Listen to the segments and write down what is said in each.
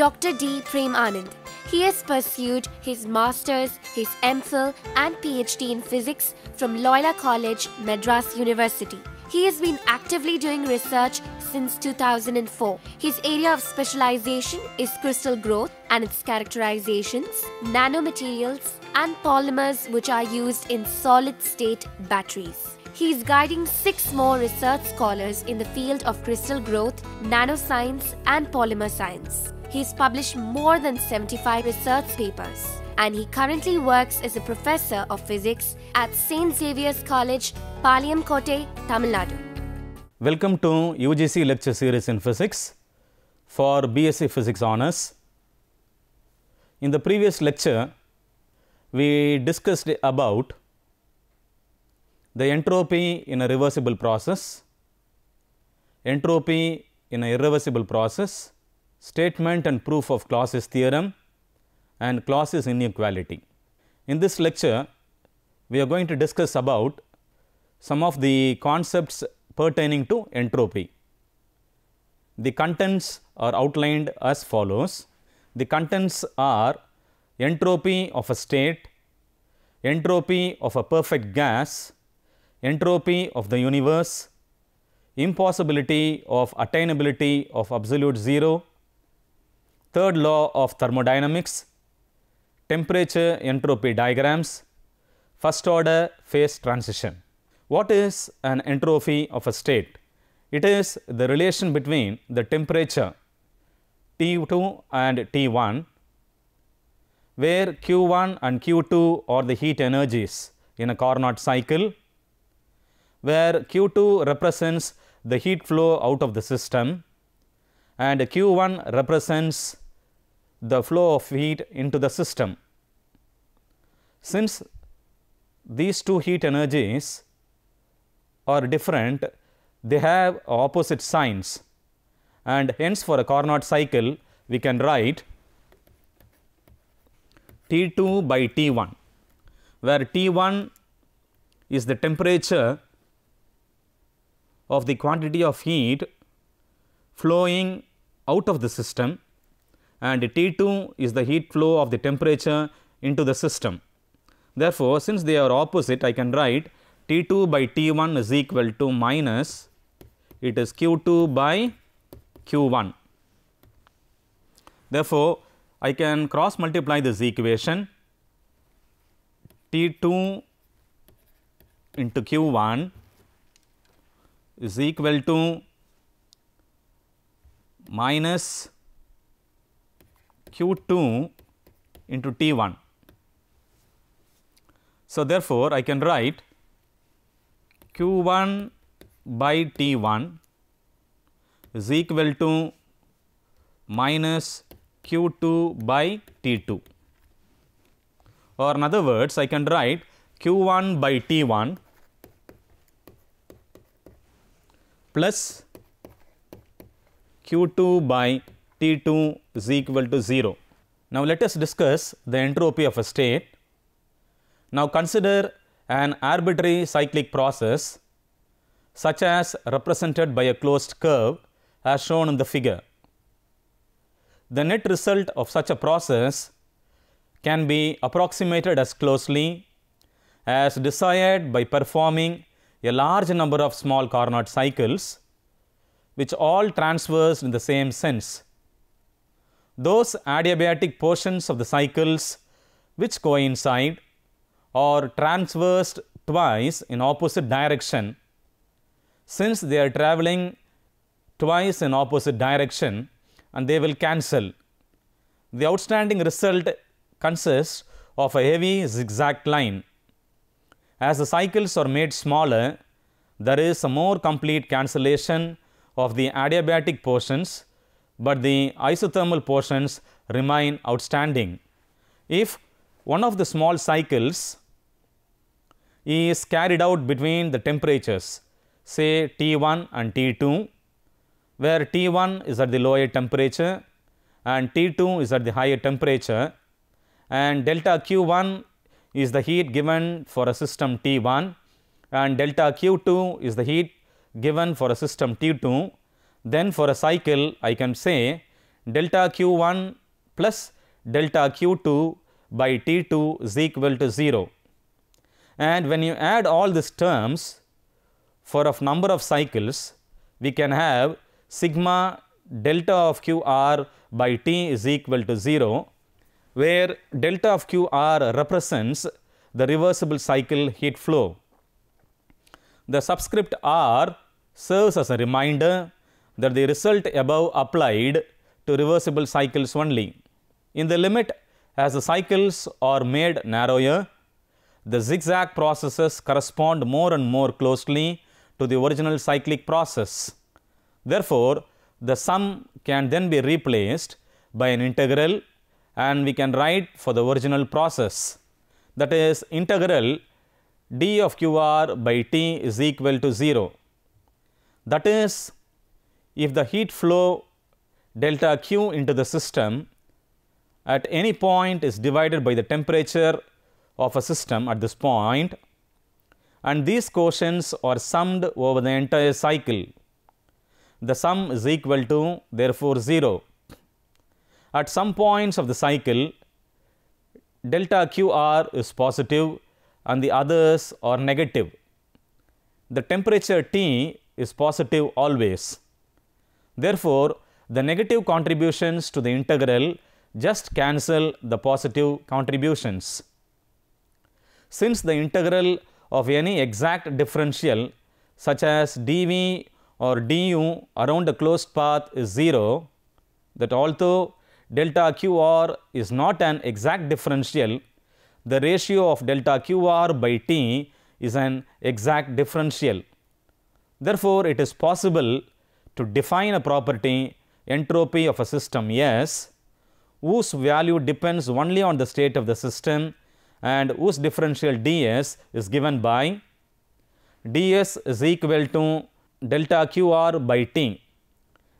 Dr. D. Prem Anand. He has pursued his Masters, his MPhil and PhD in Physics from Loyola College, Madras University. He has been actively doing research since 2004. His area of specialization is crystal growth and its characterizations, nanomaterials and polymers which are used in solid-state batteries. He is guiding 6 more research scholars in the field of crystal growth, nanoscience and polymer science. He has published more than 75 research papers and he currently works as a professor of physics at St. Xavier's College, Palayamkotte, Tamil Nadu. Welcome to UGC lecture series in physics for BSc Physics Honours. In the previous lecture, we discussed about the entropy in a reversible process, entropy in an irreversible process, statement and proof of Clausius theorem and Clausius inequality. In this lecture, we are going to discuss about some of the concepts pertaining to entropy. The contents are outlined as follows. The contents are entropy of a state, entropy of a perfect gas, entropy of the universe, impossibility of attainability of absolute zero, third law of thermodynamics, temperature entropy diagrams, first order phase transition. What is an entropy of a state? It is the relation between the temperature T2 and T1, where Q1 and Q2 are the heat energies in a Carnot cycle, where Q2 represents the heat flow out of the system and Q1 represents the flow of heat into the system. Since these two heat energies are different, they have opposite signs, and hence for a Carnot cycle we can write T2 by T1, where T1 is the temperature of the quantity of heat flowing out of the system and T2 is the heat flow of the temperature into the system. Therefore, since they are opposite, I can write T2 by T1 is equal to minus, it is Q2 by Q1. Therefore, I can cross multiply this equation, T2 into Q1 is equal to minus Q2 into T1. So, therefore, I can write Q1 by T1 is equal to minus Q2 by T2, or in other words, I can write Q1 by T1 plus Q2 by T2 is equal to 0. Now, let us discuss the entropy of a state. Now, consider an arbitrary cyclic process such as represented by a closed curve as shown in the figure. The net result of such a process can be approximated as closely as desired by performing a large number of small Carnot cycles which all transverse in the same sense. Those adiabatic portions of the cycles which coincide or transversed twice in opposite direction, since they are travelling twice in opposite direction and they will cancel. The outstanding result consists of a heavy zigzag line. As the cycles are made smaller, there is a more complete cancellation of the adiabatic portions, but the isothermal portions remain outstanding. If one of the small cycles is carried out between the temperatures, say T1 and T2, where T1 is at the lower temperature and T2 is at the higher temperature, and delta Q1 is the heat given for a system T1 and delta Q2 is the heat given for a system T2, then for a cycle I can say delta Q1 plus delta Q2 by T2 is equal to 0. And when you add all these terms for a number of cycles, we can have sigma delta of QR by T is equal to 0, where delta of QR represents the reversible cycle heat flow. The subscript R serves as a reminder that the result above applied to reversible cycles only. In the limit, as the cycles are made narrower, the zigzag processes correspond more and more closely to the original cyclic process. Therefore, the sum can then be replaced by an integral, and we can write for the original process. That is, integral d of QR by T is equal to 0. That is, if the heat flow delta Q into the system at any point is divided by the temperature of a system at this point, and these quotients are summed over the entire cycle, the sum is equal to therefore 0. At some points of the cycle, delta QR is positive and the others are negative. The temperature T is positive always. Therefore, the negative contributions to the integral just cancel the positive contributions. Since the integral of any exact differential such as dV or du around a closed path is 0, that although delta QR is not an exact differential, the ratio of delta QR by T is an exact differential. Therefore, it is possible to define a property entropy of a system S, whose value depends only on the state of the system and whose differential ds is given by ds is equal to delta QR by T.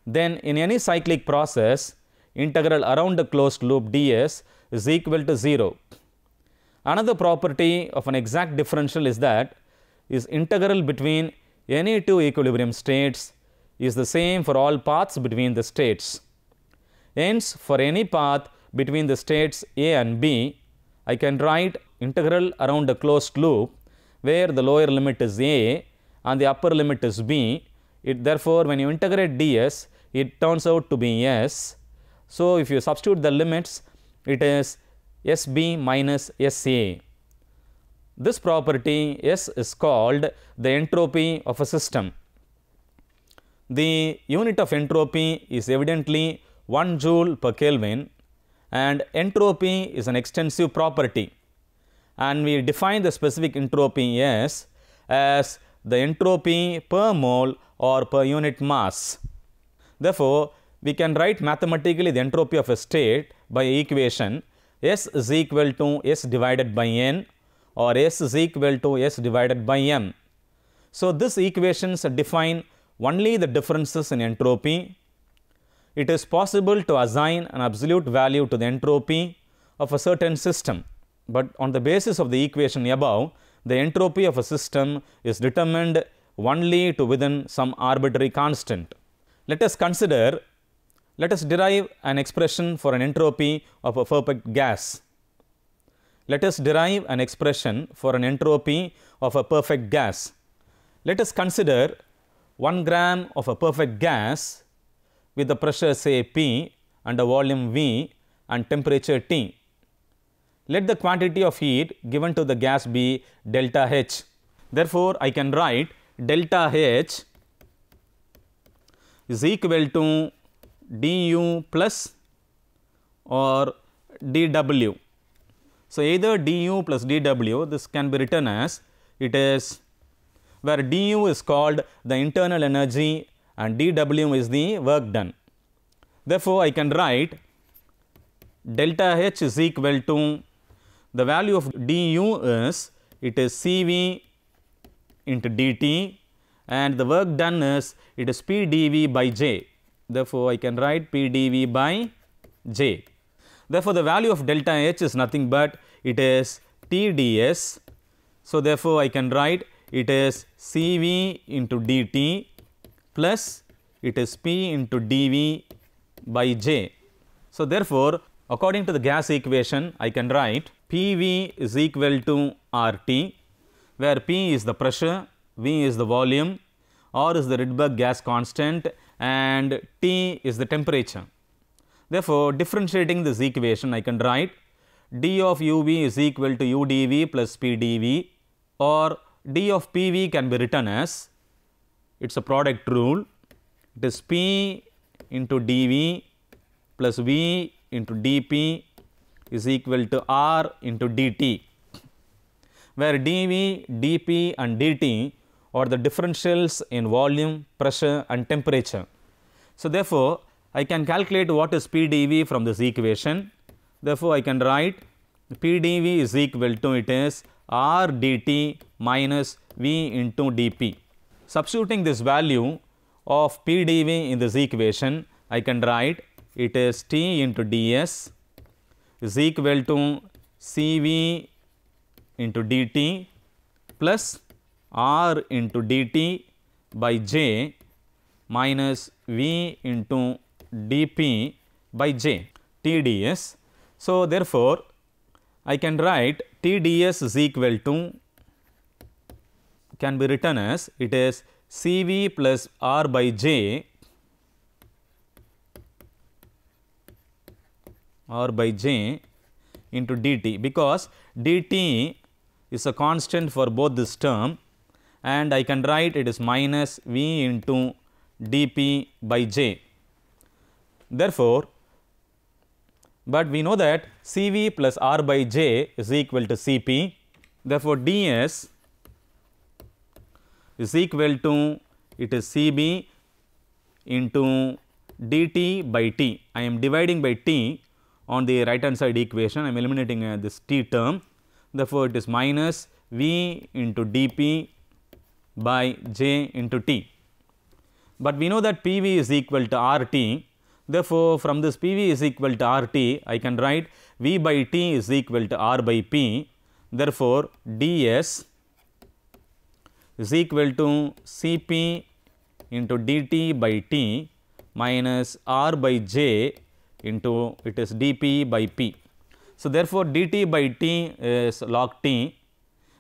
Then in any cyclic process, integral around the closed loop ds is equal to 0. Another property of an exact differential is that integral between any two equilibrium states is the same for all paths between the states. Hence, for any path between the states A and B, I can write integral around a closed loop where the lower limit is A and the upper limit is B. Therefore, when you integrate ds, it turns out to be S. So, if you substitute the limits, it is SB minus SA. This property S is called the entropy of a system. The unit of entropy is evidently 1 joule per Kelvin, and entropy is an extensive property, and we define the specific entropy S as the entropy per mole or per unit mass. Therefore, we can write mathematically the entropy of a state by equation S is equal to S divided by N, or S is equal to S divided by M. So, these equations define only the differences in entropy. It is possible to assign an absolute value to the entropy of a certain system, but on the basis of the equation above, the entropy of a system is determined only to within some arbitrary constant. Let us derive an expression for an entropy of a perfect gas. Let us derive an expression for an entropy of a perfect gas. Let us consider 1 gram of a perfect gas with the pressure say P and a volume V and temperature T. Let the quantity of heat given to the gas be delta H. Therefore, I can write delta H is equal to du plus or dw. So, either du plus dw, this can be written as it is, where du is called the internal energy and dw is the work done. Therefore, I can write delta H is equal to the value of du is Cv into dt, and the work done is P dV by J. Therefore, I can write P dV by J. Therefore, the value of delta H is nothing but it is T ds. So, therefore, I can write it is Cv into dt plus it is P into dV by J. So, therefore, according to the gas equation, I can write PV is equal to RT, where P is the pressure, V is the volume, R is the Rydberg gas constant, and T is the temperature. Therefore, differentiating this equation, I can write d of UV is equal to UdV plus PdV, or d of PV can be written as, it is a product rule, it is P into dV plus V into dP is equal to R into dt, where dV, dP and dt are the differentials in volume, pressure and temperature. So, therefore, I can calculate what is PdV from this equation. Therefore, I can write PdV is equal to, it is R dt minus V into dP. Substituting this value of PdV in this equation, I can write it is T into ds is equal to Cv into dt plus R into dt by J minus V into dP by J, Tds. So, therefore, I can write Tds is equal to, can be written as, it is Cv plus R by J into dt, because dt is a constant for both this term, and I can write it is minus V into dP by J. Therefore, but we know that Cv plus R by J is equal to Cp. Therefore, ds is equal to, it is Cb into dt by T. I am dividing by T on the right hand side equation, I am eliminating this T term. Therefore, it is minus V into dP by J into T. But we know that PV is equal to RT. Therefore, from this PV is equal to RT, I can write V by T is equal to R by P. Therefore, ds is equal to Cp into dt by T minus R by J into, it is dP by P. So, therefore, dt by T is log T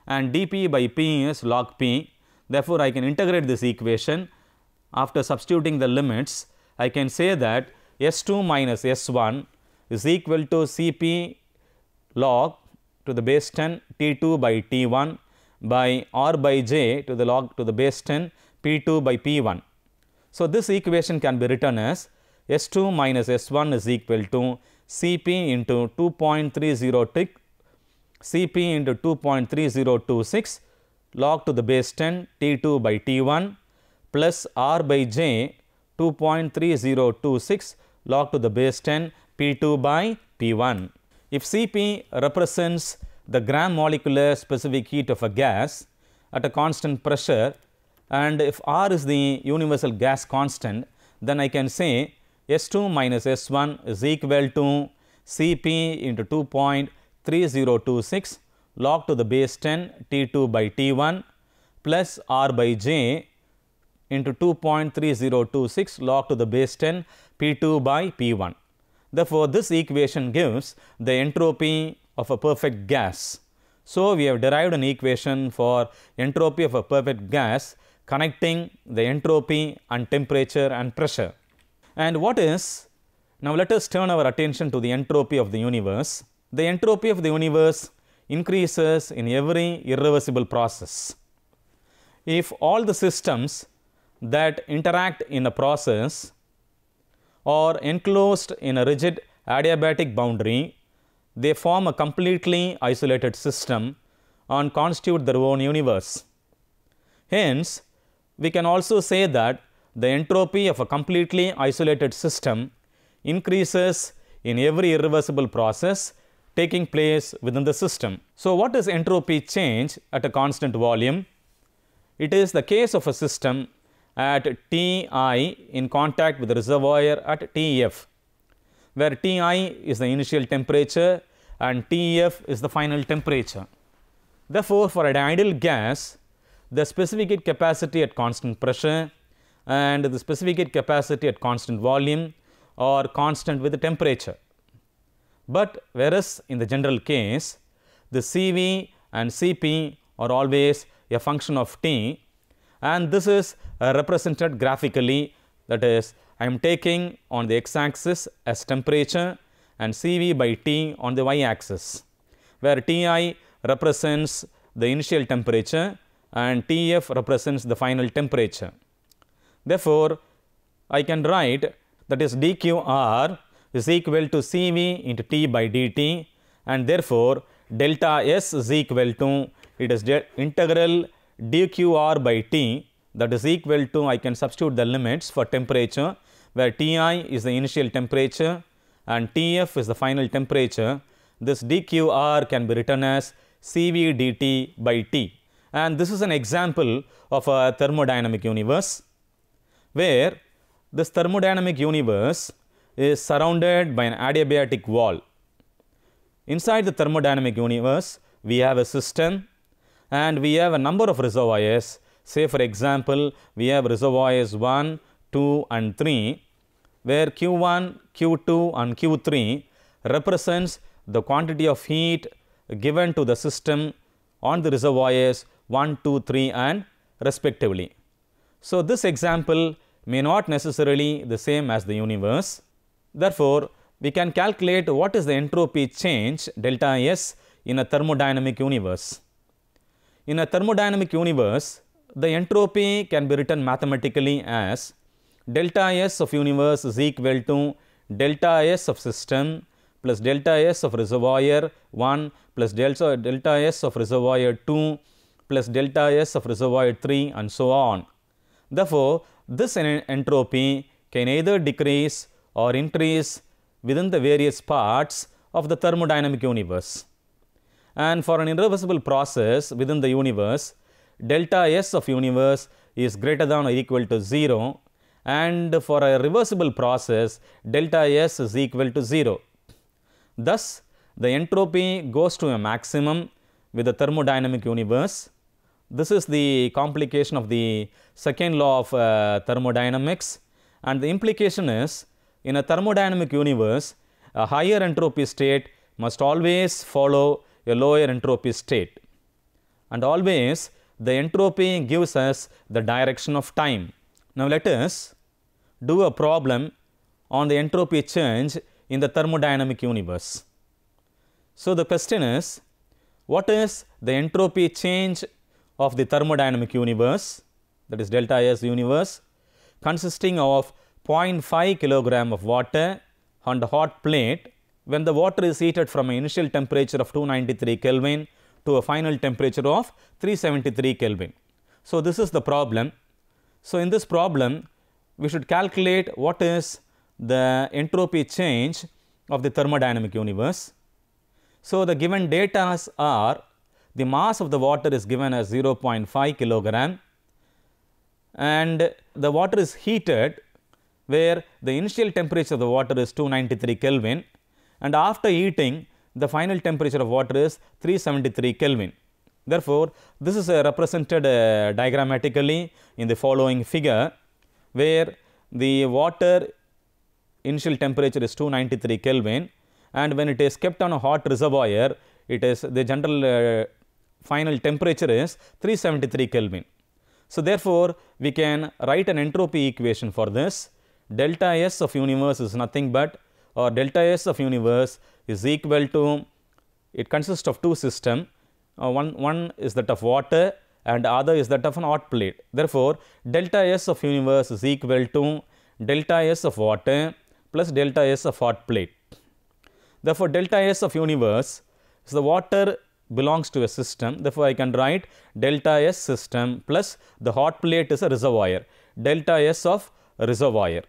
and dP by P is log P. Therefore, I can integrate this equation. After substituting the limits, I can say that S2 minus S1 is equal to Cp log to the base 10 T2 by T1 by R by J to the log to the base 10 P2 by P1. So, this equation can be written as S2 minus S1 is equal to Cp into 2.30 Cp into 2.3026 log to the base 10 T2 by T1 plus R by J 2.3026 log to the base 10 P2 by P1. If Cp represents the gram molecular specific heat of a gas at a constant pressure, and if R is the universal gas constant, then I can say S2 minus S1 is equal to Cp into 2.3026 log to the base 10 T2 by T1 plus R by J into 2.3026 log to the base 10 P2 by P1. Therefore, this equation gives the entropy of a perfect gas. So, we have derived an equation for entropy of a perfect gas connecting the entropy and temperature and pressure. And what is, now let us turn our attention to the entropy of the universe. The entropy of the universe increases in every irreversible process. If all the systems that interact in a process are enclosed in a rigid adiabatic boundary, they form a completely isolated system and constitute their own universe. Hence, we can also say that the entropy of a completely isolated system increases in every irreversible process taking place within the system. So, what is entropy change at a constant volume? It is the case of a system at Ti in contact with the reservoir at Tf, where Ti is the initial temperature and Tf is the final temperature. Therefore, for an ideal gas, the specific heat capacity at constant pressure and the specific heat capacity at constant volume or constant with the temperature. But whereas in the general case, the Cv and Cp are always a function of T, and this is represented graphically, that is, I am taking on the x-axis as temperature and Cv by T on the y-axis, where Ti represents the initial temperature and Tf represents the final temperature. Therefore, I can write that is dQr is equal to Cv into T by dt, and therefore, delta S is equal to, it is integral dQr by T, that is equal to, I can substitute the limits for temperature, where Ti is the initial temperature and Tf is the final temperature. This dQr can be written as Cv dt by T. And this is an example of a thermodynamic universe, where this thermodynamic universe is surrounded by an adiabatic wall. Inside the thermodynamic universe, we have a system and we have a number of reservoirs. Say for example, we have reservoirs 1, 2 and 3, where Q1, Q2 and Q3 represents the quantity of heat given to the system on the reservoirs 1, 2, 3 and respectively. So, this example may not necessarily the same as the universe. Therefore, we can calculate what is the entropy change delta S in a thermodynamic universe. In a thermodynamic universe, the entropy can be written mathematically as delta S of universe is equal to delta S of system plus delta S of reservoir 1 plus delta S of reservoir 2 plus delta S of reservoir 3 and so on. Therefore, this entropy can either decrease or increase within the various parts of the thermodynamic universe. And for an irreversible process within the universe, delta S of universe is greater than or equal to 0, and for a reversible process, delta S is equal to 0. Thus, the entropy goes to a maximum with the thermodynamic universe. This is the complication of the second law of thermodynamics, and the implication is, in a thermodynamic universe, a higher entropy state must always follow a lower entropy state, and always the entropy gives us the direction of time. Now, let us do a problem on the entropy change in the thermodynamic universe. So, the question is, what is the entropy change of the thermodynamic universe, that is delta S universe, consisting of 0.5 kilogram of water on the hot plate when the water is heated from an initial temperature of 293 Kelvin to a final temperature of 373 Kelvin. So, this is the problem. So, in this problem, we should calculate what is the entropy change of the thermodynamic universe. So, the given data are, the mass of the water is given as 0.5 kilogram, and the water is heated where the initial temperature of the water is 293 Kelvin, and after heating the final temperature of water is 373 Kelvin. Therefore, this is represented diagrammatically in the following figure, where the water initial temperature is 293 Kelvin, and when it is kept on a hot reservoir, it is the general final temperature is 373 Kelvin. So, therefore, we can write an entropy equation for this. Delta S of universe is nothing but, or delta S of universe is equal to, it consists of two systems. One is that of water and other is that of an hot plate. Therefore, delta S of universe is equal to delta S of water plus delta S of hot plate. Therefore, delta S of universe is the water belongs to a system. Therefore, I can write delta S system plus the hot plate is a reservoir, delta S of reservoir.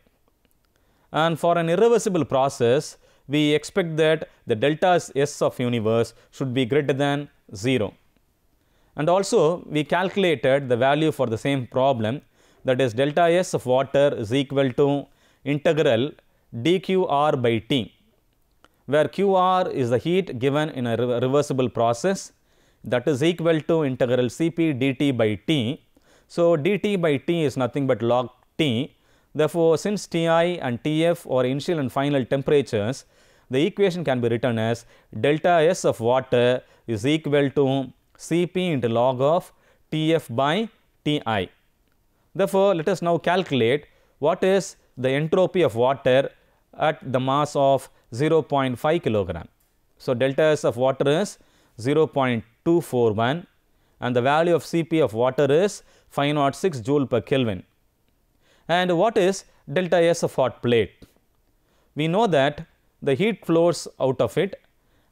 And for an irreversible process, we expect that the delta S of universe should be greater than 0. And also, we calculated the value for the same problem, that is delta S of water is equal to integral dQr by T, where Qr is the heat given in a reversible process, that is equal to integral Cp dt by T. So, dt by T is nothing but log T. Therefore, since Ti and Tf are initial and final temperatures, the equation can be written as delta S of water is equal to Cp into log of Tf by Ti. Therefore, let us now calculate what is the entropy of water at the mass of 0.5 kilogram. So, delta S of water is 0.241 and the value of Cp of water is 506 joule per Kelvin. And what is delta S of hot plate? We know that the heat flows out of it,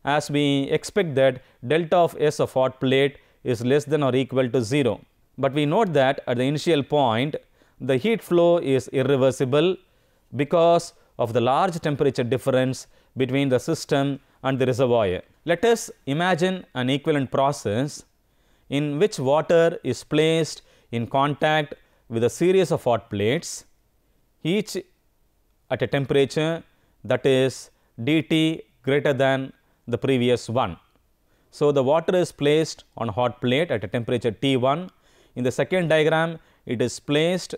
as we expect that delta of S of hot plate is less than or equal to 0. But we note that at the initial point, the heat flow is irreversible because of the large temperature difference between the system and the reservoir. Let us imagine an equivalent process in which water is placed in contact with a series of hot plates, each at a temperature that is dT greater than the previous one. So, the water is placed on a hot plate at a temperature T1. In the second diagram, it is placed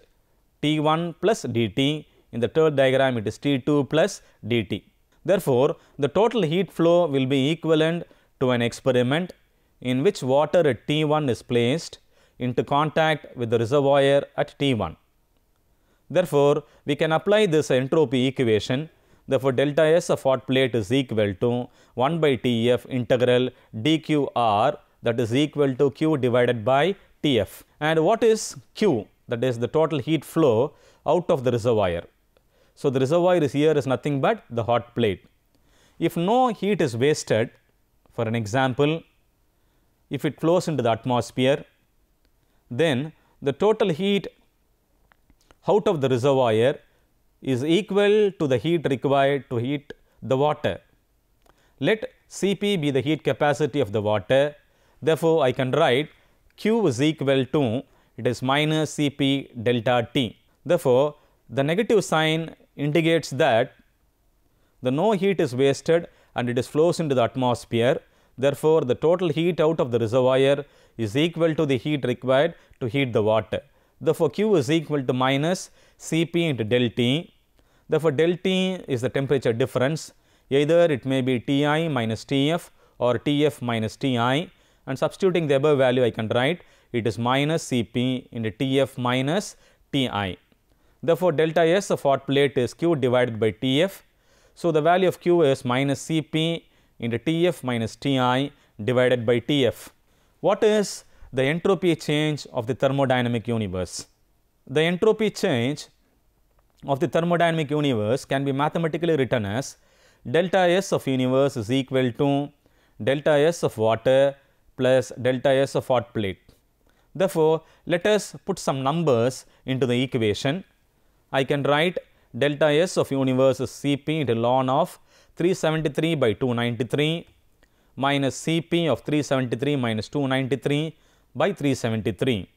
T1 plus dT. In the third diagram, it is T2 plus dT. Therefore, the total heat flow will be equivalent to an experiment in which water at T1 is placed into contact with the reservoir at T1. Therefore, we can apply this entropy equation. Therefore, delta S of hot plate is equal to 1 by Tf integral dQr, that is equal to Q divided by Tf. And what is Q? That is the total heat flow out of the reservoir. So, the reservoir is here is nothing but the hot plate. If no heat is wasted, for an example, if it flows into the atmosphere, then the total heat out of the reservoir is equal to the heat required to heat the water. Let Cp be the heat capacity of the water. Therefore, I can write Q is equal to, it is minus Cp delta T. Therefore, the negative sign indicates that the no heat is wasted and it is flows into the atmosphere. Therefore, the total heat out of the reservoir is equal to the heat required to heat the water. Therefore, Q is equal to minus Cp into del T. Therefore, del T is the temperature difference. Either it may be Ti minus Tf or Tf minus Ti, and substituting the above value I can write it is minus Cp into Tf minus Ti. Therefore, delta S of hot plate is Q divided by Tf. So, the value of Q is minus Cp into Tf minus Ti divided by Tf. What is the entropy change of the thermodynamic universe? The entropy change of the thermodynamic universe can be mathematically written as delta S of universe is equal to delta S of water plus delta S of hot plate. Therefore, let us put some numbers into the equation. I can write delta S of universe is Cp into ln of 373 by 293 minus Cp of 373 minus 293 by 373.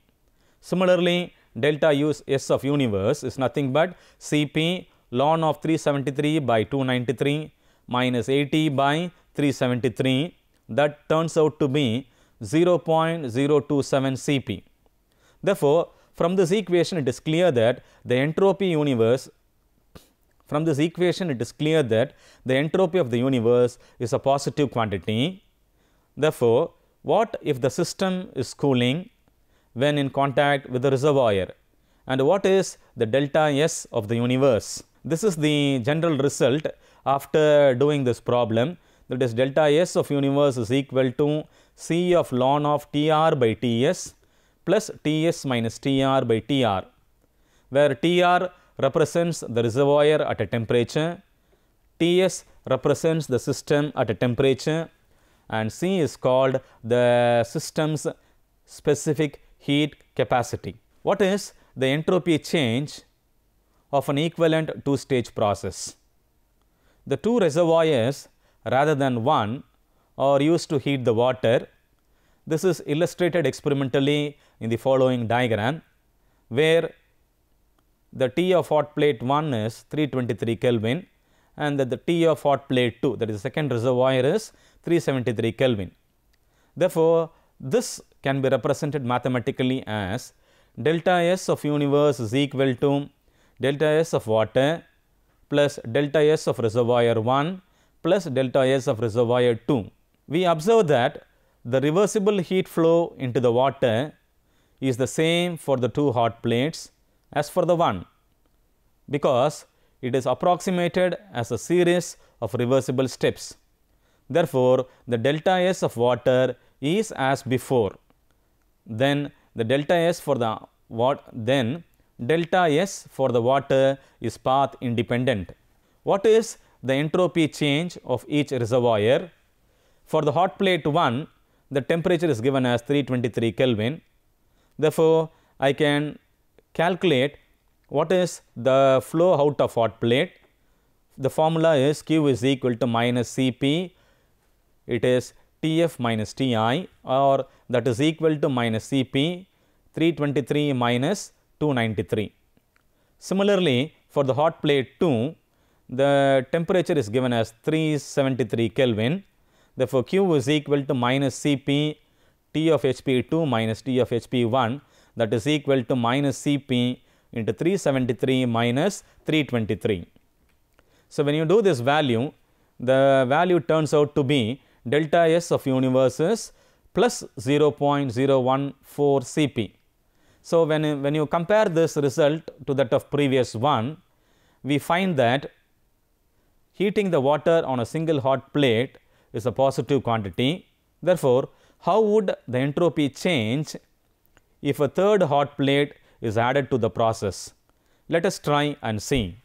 Similarly, delta S of universe is nothing but Cp ln of 373 by 293 minus 80 by 373. That turns out to be 0.027 Cp. Therefore, from this equation it is clear that the entropy universe the entropy of the universe is a positive quantity. Therefore, what if the system is cooling when in contact with the reservoir, and what is the delta S of the universe? This is the general result after doing this problem, that is delta S of universe is equal to C of ln of Tr by Ts plus Ts minus Tr by Tr, where Tr represents the reservoir at a temperature, Ts represents the system at a temperature, and C is called the system's specific heat capacity. What is the entropy change of an equivalent two-stage process? The two reservoirs rather than one are used to heat the water. This is illustrated experimentally in the following diagram, where the T of hot plate 1 is 323 Kelvin and the T of hot plate 2, that is the second reservoir, is 373 Kelvin. Therefore, this can be represented mathematically as delta S of universe is equal to delta S of water plus delta S of reservoir 1 plus delta S of reservoir 2. We observe that the reversible heat flow into the water is the same for the two hot plates as for the one, because it is approximated as a series of reversible steps. Therefore, the delta S of water is as before. Then the delta S for the delta S for the water is path independent. What is the entropy change of each reservoir? For the hot plate 1, the temperature is given as 323 Kelvin. Therefore, I can calculate what is the flow out of hot plate. The formula is Q is equal to minus Cp, it is Tf minus Ti, or that is equal to minus Cp 323 minus 293. Similarly, for the hot plate 2, the temperature is given as 373 Kelvin. Therefore, Q is equal to minus Cp T of Hp2 minus T of Hp1, that is equal to minus Cp into 373 minus 323. So, when you do this value, the value turns out to be delta S of universe is plus 0.014 Cp. So, when you compare this result to that of previous one, we find that heating the water on a single hot plate is a positive quantity. Therefore, how would the entropy change if a third hot plate is added to the process? Let us try and see.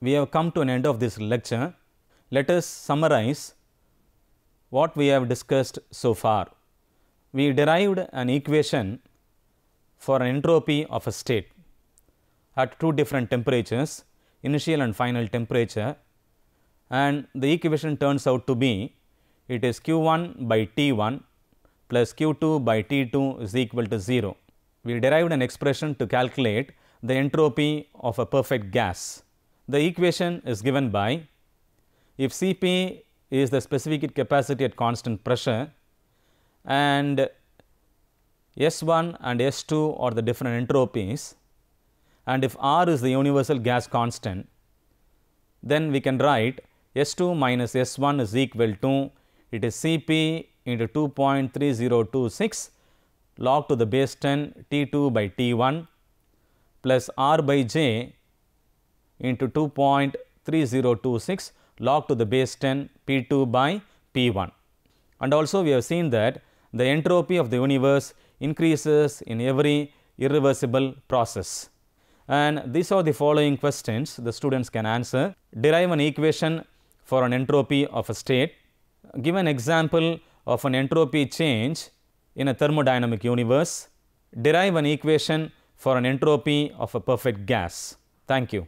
We have come to an end of this lecture. Let us summarize what we have discussed so far. We derived an equation for an entropy of a state at two different temperatures, initial and final temperature, and the equation turns out to be it is Q1 by T1 plus Q2 by T2 is equal to 0. We derived an expression to calculate the entropy of a perfect gas. The equation is given by, if Cp is the specific heat capacity at constant pressure and S1 and S2 are the different entropies, and if R is the universal gas constant, then we can write S2 minus S1 is equal to, it is Cp into 2.3026 log to the base 10 T2 by T1 plus R by J into 2.3026 log to the base 10 P2 by P1. And also we have seen that the entropy of the universe increases in every irreversible process. And these are the following questions the students can answer. Derive an equation for an entropy of a state. Give an example of an entropy change in a thermodynamic universe. Derive an equation for an entropy of a perfect gas. Thank you.